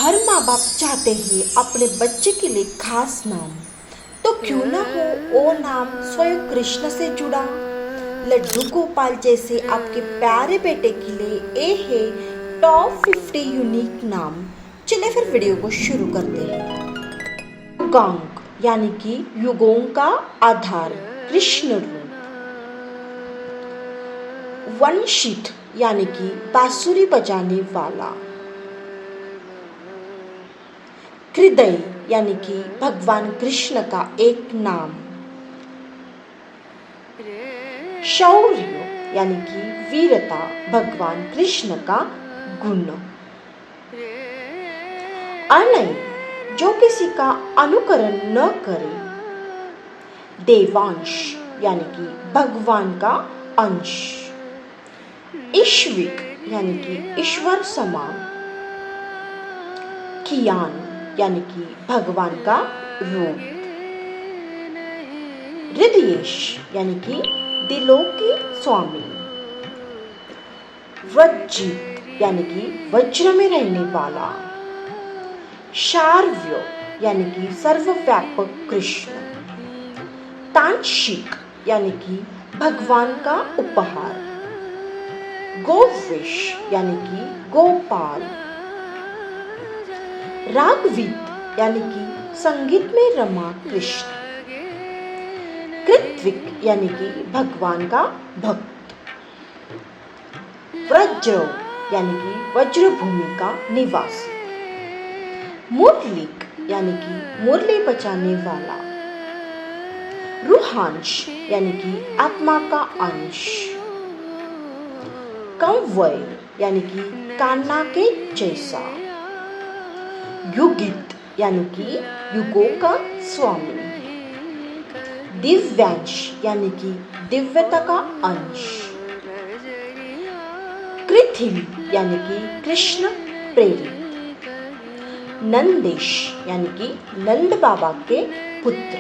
हर माँ बाप चाहते हैं अपने बच्चे के लिए खास नाम, तो क्यों ना हो वो नाम स्वयं कृष्ण से जुड़ा। लड्डू गोपाल जैसे आपके प्यारे बेटे के लिए ये है टॉप 50 यूनिक नाम। चलिए फिर वीडियो को शुरू करते हैं। युगांक यानी कि युगों का आधार, कृष्ण रूप। वंशित यानी कि बांसुरी बजाने वाला। हृदय यानी कि भगवान कृष्ण का एक नाम। शौर्य यानी कि वीरता, भगवान कृष्ण का गुण। अनय जो किसी का अनुकरण न करे। देवांश यानी कि भगवान का अंश। ईश्विक यानी कि ईश्वर समान। कियान यानी कि भगवान का रूप। हृदयेश यानी कि दिलों के स्वामी। वज्जित यानी कि वज्र में रहने वाला। शार्व्य यानी कि सर्वव्यापक कृष्ण। तांशिक यानी कि भगवान का उपहार। गोविश यानी कि गोपाल। रागविद यानी कि संगीत में रमा कृष्ण। कृत्विक यानी कि भगवान का भक्त। वज्र यानी कि वज्रभूमि का निवासी। मुरलिक यानी कि मुरली बजाने वाला। रूहांश यानी कि आत्मा का अंश। कंवय यानी कि कान्हा के जैसा। युगित यानी कि युगों का स्वामी। दिव्यांश यानी कि दिव्यता का अंश। कृथिल यानी कि कृष्ण प्रेरित। नंदेश यानी कि नंद बाबा के पुत्र।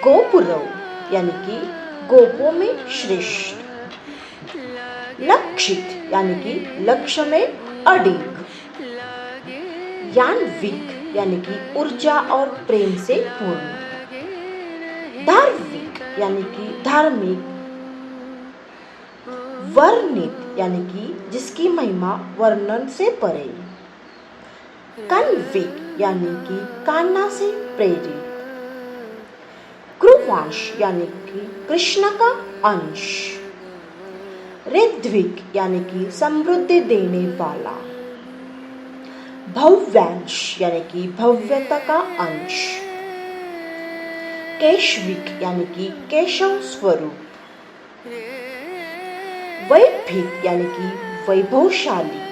गोपुरव यानी कि गोपों में श्रेष्ठ। लक्षित यानी कि लक्ष्य में अडिग। यान्विक यानी कि ऊर्जा और प्रेम से पूर्ण। धार्मिक यानी कि धार्मिक। वर्णित यानी कि जिसकी महिमा वर्णन से परे। कन्विक यानी कि कान्हा से प्रेरित। कृवांश यानी कि कृष्ण का अंश। ऋद्विक यानी कि समृद्धि देने वाला। भव्यांश यानी कि भव्यता का अंश। केशविक यानी कि केशव स्वरूप। वैभिक यानी कि वैभवशाली।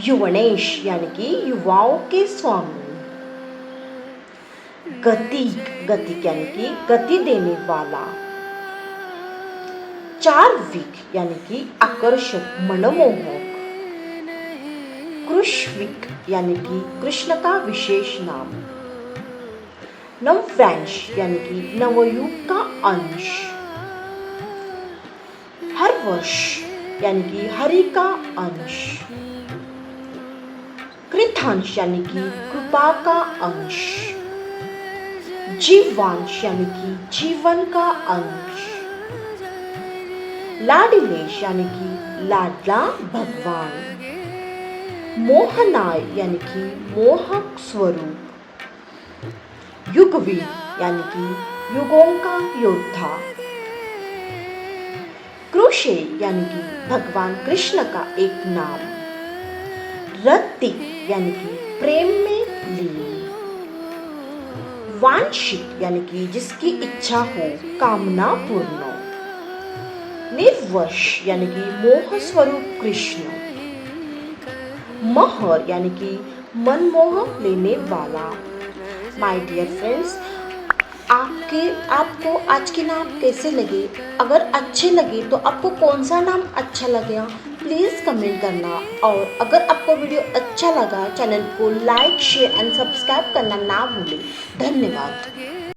युवनेश यानी कि युवाओं के स्वामी। गतिक यानी कि गति देने वाला। चार्विक यानी कि आकर्षक, मनमोहक। कृष्विक यानी कि कृष्ण का विशेष नाम। नवव्यांश यानी कि नवयुग का अंश। हर्वश यानी कि हरि का अंश। कृतांश यानी कि कृपा का अंश। जीवांश यानी कि जीवन का अंश। लाडिलेश यानी कि लाडला भगवान। मोहनाय यानी कि मोहक स्वरूप। युगवीर यानी कि युगों का योद्धा। कृषे यानी कि भगवान कृष्ण का एक नाम। रतिक यानी कि प्रेम में लीन। वांछित यानी कि जिसकी इच्छा हो, कामना पूर्ण। निर्वश यानी कि मोह स्वरूप कृष्ण। महर यानी कि मनमोह लेने वाला। माय डियर फ्रेंड्स, आपको आज के नाम कैसे लगे? अगर अच्छे लगे तो आपको कौन सा नाम अच्छा लगेगा प्लीज़ कमेंट करना। और अगर आपको वीडियो अच्छा लगा, चैनल को लाइक, शेयर एंड सब्सक्राइब करना ना भूलें। धन्यवाद।